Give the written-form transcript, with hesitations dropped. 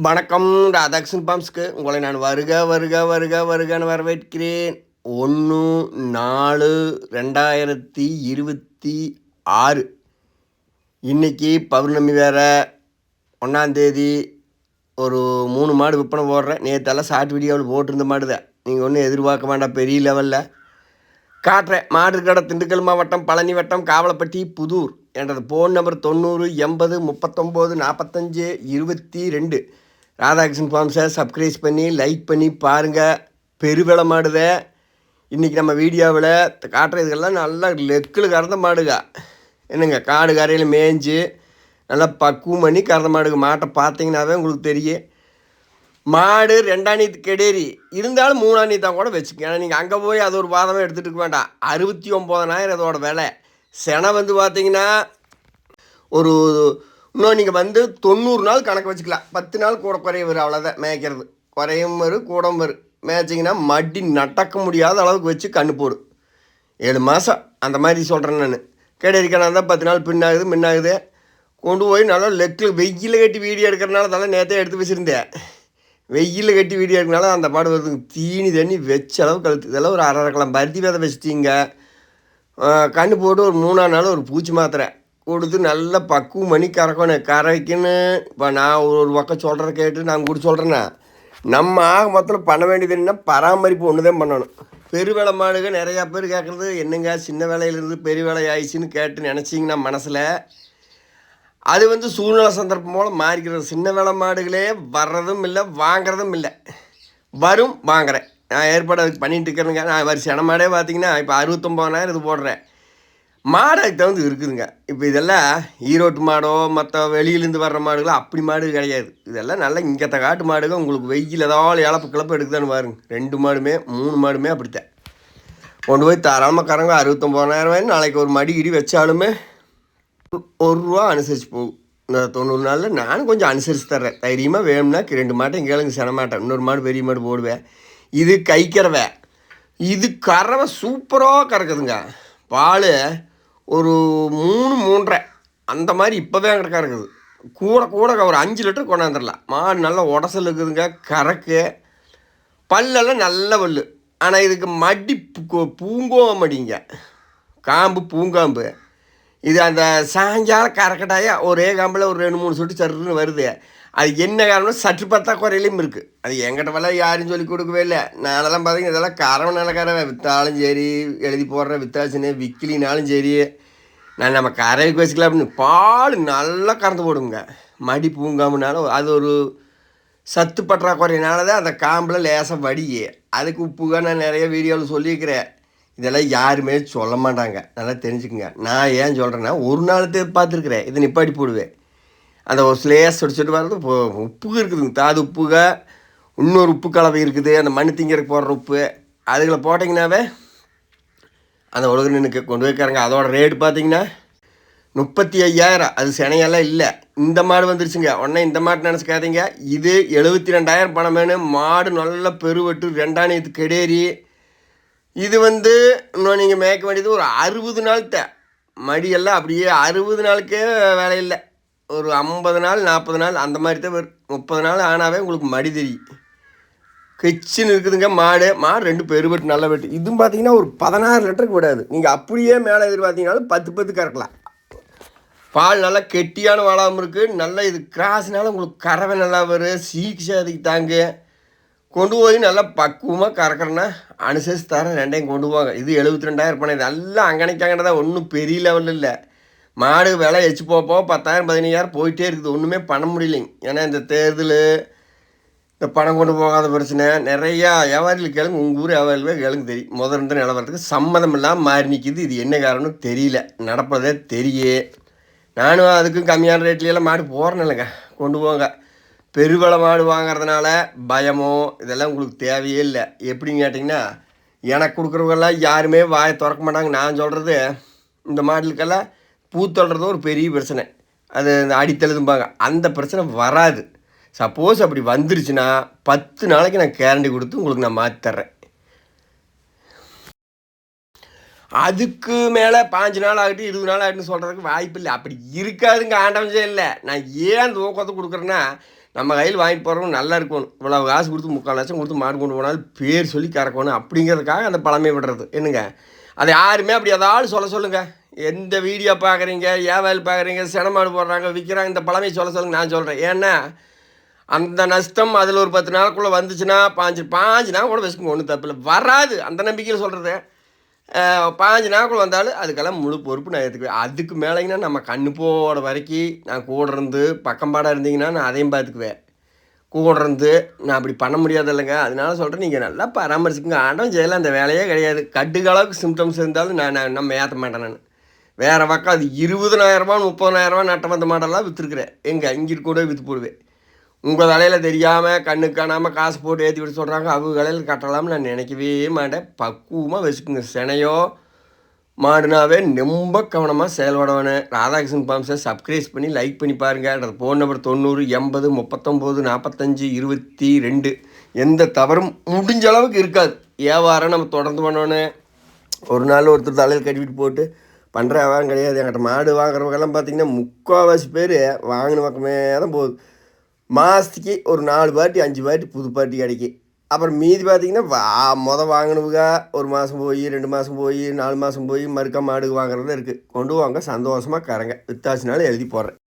வணக்கம். ராதாகிருஷ்ணன் பாம்ஸ்க்கு உங்களை நான் வருக வருக வருக வருகன்னு வரவேற்கிறேன். 1/4/2026 இன்னைக்கு பௌர்ணமி வேற. 1ஆந்தேதி. ஒரு 3 மாடு விற்பனை போடுறேன். நேற்றெல்லாம் ஷார்ட் வீடியோவில் போட்டிருந்த மாடு தான். நீங்கள் ஒன்றும் எதிர்பார்க்க வேண்டாம் பெரிய லெவலில் காட்டுறேன். மாடு கடை திண்டுக்கல் மாவட்டம், பழனி வட்டம், காவலப்பட்டி, புதூர். எனது ஃபோன் நம்பர் 90 80 39 45 22. ராதாகிருஷ்ணன் ஃபார்ம்ஸை சப்ஸ்கிரைப் பண்ணி லைக் பண்ணி பாருங்கள். பெருவிளை மாடுத இன்றைக்கி நம்ம வீடியோவில் காட்டுறதுக்கெல்லாம் நல்லா லெக்கில் கறந்த மாடுங்க. என்னங்க காடு கரையில் மேய்ஞ்சி நல்லா பக்குவம் பண்ணி கறந்த மாடுங்க. மாட்டை பார்த்தீங்கன்னாவே உங்களுக்கு தெரியும். மாடு 2ஆம் நீத்து கெடேரி இருந்தாலும் 3ஆம் நீத்தான் கூட வச்சுக்க. ஏன்னா நீங்கள் அங்கே போய் அது ஒரு வாதமே எடுத்துகிட்டு இருக்க வேண்டாம். 69,000 அதோட விலை. செனை பார்த்தீங்கன்னா ஒரு இன்னும் நீங்கள் 90 நாள் கணக்கு வச்சுக்கலாம். 10 நாள் கூட குறைய வரும், அவ்வளோதான். மேய்க்கிறது குறையும் வரும் கூடம் வரும். மேய்ச்சிங்கன்னா மடி நடக்க முடியாத அளவுக்கு வச்சு கண்ணு போடும். 7 மாதம் அந்த மாதிரி சொல்கிறேன் நான். கெடேரிக்கான தான் 10 நாள் பின்னாகுது முன்னாகுது. கொண்டு போய் நல்லா லெக்கில் வெயிலில் கட்டி வீடியோ எடுக்கிறனால அதெல்லாம் நேற்றே எடுத்து வச்சுருந்தேன். வெயிலில் கட்டி வீடியோ எடுக்கிறனால அந்த பாடு வருதுங்க. தீனி தண்ணி வச்ச அளவு கழுத்து. இதெல்லாம் ஒரு 1/2 கிலோ பருத்தி விதை வச்சுட்டிங்க. கண்ணு போட்டு ஒரு 3ஆம் நாள் ஒரு பூச்சி மாத்திரை கொடுத்து நல்லா பக்குவம் பண்ணி கறக்கணும். கரைக்குன்னு இப்போ நான் ஒரு பக்கம் சொல்கிறத கேட்டு நான் கூட சொல்கிறேன்னா, நம்ம ஆக மொத்தத்தில் பண்ண வேண்டியது என்னன்னா பராமரிப்பு ஒன்று தான் பண்ணணும். பெருவேளை மாடுக நிறையா பேர் கேட்குறது என்னங்க சின்ன வேலையிலேருந்து பெரிய வேலை ஆயிடுச்சின்னு கேட்டு நினச்சிங்கன்னா மனசில் அது சூழ்நிலை சந்தர்ப்பம் போல் மாறிக்கிறது. சின்ன வேலை மாடுகளே வர்றதும் இல்லை வாங்கிறதும் இல்லை. வரும் வாங்குறேன். நான் ஏற்பாடு அதுக்கு பண்ணிகிட்டு இருக்கிறேங்க. நான் வரி சென மாடே பார்த்தீங்கன்னா இப்போ 69,000 இது போடுறேன். மாடு அதுக்கு தகுந்து இருக்குதுங்க. இப்போ இதெல்லாம் ஈரோட்டு மாடோ மற்ற வெளியிலேருந்து வர்ற மாடுகளோ அப்படி மாடு கிடையாது. இதெல்லாம் நல்லா இங்கத்த காட்டு மாடுங்க. உங்களுக்கு வெயில் ஏதாவது இழப்பு கிளப்பு எடுக்குதான்னு பாருங்க. 2 மாடுமே 3 மாடுமே அப்படித்தான் கொண்டு போய் தாராளமாக கறங்க. 69,000 நாளைக்கு ஒரு மடி இடி வச்சாலுமே ₹1 அனுசரித்து போகும். இந்த 90 நாளில் நானும் கொஞ்சம் அனுசரித்து தர்றேன். தைரியமாக வேணும்னா 2 மாட்டையும் கேளுங்க. சென மாட்டேன். இன்னொரு மாடு பெரிய மாடு போடுவேன். இது கைக்கிறவை. இது கறவை சூப்பராக கறக்குதுங்க. பால் ஒரு 3 3.5 அந்த மாதிரி இப்போவே அங்கே இருக்குது. கூட ஒரு 5 லிட்டர் கொண்டாந்துடலாம். மாடு நல்லா உடசல் இருக்குதுங்க. கறக்கு பல்லெல்லாம் நல்ல பல். ஆனால் இதுக்கு மடி பூங்கோவ மடிங்க. காம்பு பூங்காம்பு. இது அந்த சாயங்காலம் கறக்கட்டாயா ஒரே காம்பில் ஒரு 2-3 சொட்டு சருன்னு வருது. அது என்ன காரணம் சற்று பற்றாக்குறையிலையும் இருக்குது. அது எங்கிட்ட வேலை யாரும் சொல்லி கொடுக்கவே இல்லை. நானெல்லாம் பார்த்தீங்கன்னா இதெல்லாம் கறவை நல்ல கறவை. விற்றாலும் சரி எழுதி போடுற வித்தாச்சுன்னு விற்கலினாலும் சரி நான் நம்ம கறவைக்கு வச்சுக்கலாம் அப்படின்னு பால் நல்லா கறந்து போடுங்க. மடி பூங்காமுனாலும் அது ஒரு சத்து பற்றாக்குறையினால தான் அந்த காம்பில் லேசாக வடியே. அதுக்கு உப்புగా நான் நிறைய வீடியோவில் சொல்லியிருக்கிறேன். இதெல்லாம் யாருமே சொல்ல மாட்டாங்க. நல்லா தெரிஞ்சுக்குங்க. நான் ஏன் சொல்கிறேன்னா ஒரு நாள் பார்த்துருக்குறேன். இதை நிப்பாட்டி போடுவேன். அந்த ஒரு ஸ்லேஸ் சொடிச்சுட்டு வர்றது உப்பு இருக்குதுங்க. தாது உப்புக இன்னொரு உப்பு கலவை இருக்குது. அந்த மண் திங்கிறதுக்கு போடுற உப்பு அதுகளை போட்டிங்கன்னாவே அந்த உலக நின்றுக்கு கொண்டு போய்க்காரங்க. அதோட ரேட்டு பார்த்தீங்கன்னா 35,000. அது சினையெல்லாம் இல்லை. இந்த மாடு வந்துருச்சுங்க. உடனே இந்த மாடு நினச்சிக்காதீங்க. இது 72,000 பணம் வேணும். மாடு நல்ல பெருவெட்டு 2ஆம் நீத்து கெடேரி. இது இன்னும் நீங்கள் மேய்க்க வேண்டியது ஒரு 60 நாள் தான். மடியெல்லாம் அப்படியே 60 நாளுக்கே வேலை இல்லை. ஒரு 50 நாள் 40 நாள் அந்த மாதிரி தான் வரும். 30 நாள் ஆனாவே உங்களுக்கு மடி தெரியும். கெச்சின்னு இருக்குதுங்க. மாடு 2 பெருவெட்டு நல்ல வெட்டு. இதுவும் பார்த்தீங்கன்னா ஒரு 16 லிட்டருக்கு விடாது. நீங்கள் அப்படியே மேலே எதிர்பார்த்தீங்கன்னாலும் 10 கறக்கலாம். பால் நல்லா கெட்டியான வாழாமல் இருக்குது. நல்லா இது கிராஸ்னால உங்களுக்கு கறவை நல்லா வரும். சீக்கு தாங்க கொண்டு போய் நல்லா பக்குவமாக கறக்கிறேன்னா அனுசரித்து தரேன். 2ஐயும் கொண்டு போவாங்க. இது 72,000 பணம். இது எல்லாம் அங்கனைக்காங்கன்னு தான். ஒன்றும் பெரிய லெவலில் இல்லை. மாடு விலை எச்சு போப்போ 10,000 15,000 போயிட்டே இருக்குது. ஒன்றுமே பண்ண முடியலைங்க. ஏன்னா இந்த தேர்தல் இந்த பணம் கொண்டு போகாத பிரச்சனை நிறையா வியாபாரிகள் கேளுங்க. உங்கள் ஊர் வியாபாரிகளே கேளுங்க தெரியும். முதல்ல நிலவரத்துக்கு சம்மதம் இல்லாமல் மாறி நிற்கிது. இது என்ன காரணம் தெரியல. நடப்பதே தெரியும். நானும் அதுக்கும் கம்மியான ரேட்லையெல்லாம் மாடு போகிறேன் இல்லைங்க. கொண்டு போங்க. பெருவிளை மாடு வாங்கிறதுனால பயமோ இதெல்லாம் உங்களுக்கு தேவையே இல்லை. எப்படின்னு கேட்டிங்கன்னா எனக்கு கொடுக்குறவங்கெல்லாம் யாருமே வாயை திறக்க மாட்டாங்க. நான் சொல்கிறது இந்த மாடுகளுக்கெல்லாம் பூத்தொல்றது ஒரு பெரிய பிரச்சனை. அது இந்த அடித்தழுதும்பாங்க. அந்த பிரச்சனை வராது. சப்போஸ் அப்படி வந்துருச்சுன்னா 10 நாளைக்கு நான் கேரண்டி கொடுத்து உங்களுக்கு நான் மாற்றி தர்றேன். அதுக்கு மேலே 5 நாள் ஆகிட்டு 20 நாள் ஆகிட்டுன்னு சொல்கிறதுக்கு வாய்ப்பு இல்லை. அப்படி இருக்காதுங்க. ஆண்டவன் இல்லை. நான் ஏன் அந்த ஊக்கத்தை கொடுக்குறேன்னா நம்ம கையில் வாங்கிட்டு போகிறவங்க நல்லா இருக்கணும். இவ்வளோ காசு கொடுத்து 3/4 லட்சம் கொடுத்து மாடு கொண்டு போனாலும் பேர் சொல்லி கறக்கணும் அப்படிங்கிறதுக்காக அந்த பழமை விடுறது என்னங்க. அதை யாருமே அப்படி ஏதாவது சொல்லுங்கள். எந்த வீடியோ பார்க்குறீங்க, ஏவாயில் பார்க்குறீங்க, சினமாடு போடுறாங்க, விற்கிறாங்க, இந்த பழமையை சொல்லுங்கள். நான் சொல்கிறேன். ஏன்னா அந்த நஷ்டம் அதில் ஒரு 10 நாளுக்குள்ளே வந்துச்சுன்னா 5 நாள் கூட வச்சுக்கோங்க, ஒன்றும் தப்பில்லை. வராது அந்த நம்பிக்கையில் சொல்கிறது. 5 நாளுக்குள்ள வந்தாலும் அதுக்கெல்லாம் முழு பொறுப்பு நான் ஏற்றுக்குவேன். அதுக்கு மேலேங்கன்னா நம்ம கண்ணு போட வரைக்கும் நான் கூட இருந்து பக்கம்பாடாக இருந்தீங்கன்னா நான் அதையும் பார்த்துக்குவேன். கூட இருந்து நான் அப்படி பண்ண முடியாது இல்லைங்க. அதனால சொல்கிறேன், நீங்கள் நல்லா பராமரிச்சுக்கோங்க. ஆண்டவன் செய்யலாம், அந்த வேலையே கிடையாது. கட்டுகளவுக்கு சிம்டம்ஸ் இருந்தாலும் நம்ம ஏற்ற மாட்டேன். நான் வேறு பக்கம் அது 20,000 30,000 நட்டம் வந்த மாடெல்லாம் விற்றுருக்குறேன். இங்கிட்டு கூட விற்று போடுவேன். உங்கள் தலையில் தெரியாமல் கண்ணு காணாமல் காசு போட்டு ஏற்றி விட்டு சொல்கிறாங்க, அவங்க தலையில் கட்டலாம்னு நான் நினைக்கவே மாட்டேன். பக்குவமாக வச்சுக்கோங்க. சினையோ மாடுனாவே ரொம்ப கவனமாக செயல்படவேன்னு. ராதாகிருஷ்ணன் ஃபார்ம்ஸை சப்ஸ்கிரைப் பண்ணி லைக் பண்ணி பாருங்கள். Phone number 90 80 39 45 22. எந்த தவறும் முடிஞ்ச அளவுக்கு இருக்காது. வியாபாரம் நம்ம தொடர்ந்து பண்ணணும். ஒரு நாள் ஒருத்தர் தலையில் கட்டிவிட்டு போட்டு பண்ணுற வியாபாரம் கிடையாது. என்கிட்ட மாடு வாங்குறவங்கெல்லாம் பார்த்திங்கன்னா 3/4 பேர் வாங்கின பக்கமே தான் போகுது. மாதத்துக்கு ஒரு 4 பாட்டி 5 பாட்டி புது பாட்டி கிடைக்கும். அப்புறம் மீதி பார்த்திங்கன்னா வாங்கினவுங்க 1 மாதம் போய் 2 மாதம் போய் 4 மாதம் போய் மறுக்கா மாடு வாங்குறது இருக்குது. கொண்டு வாங்க, சந்தோஷமாக கறங்க. வித்தாச்சுனாலும் எழுதி போடுறேன்.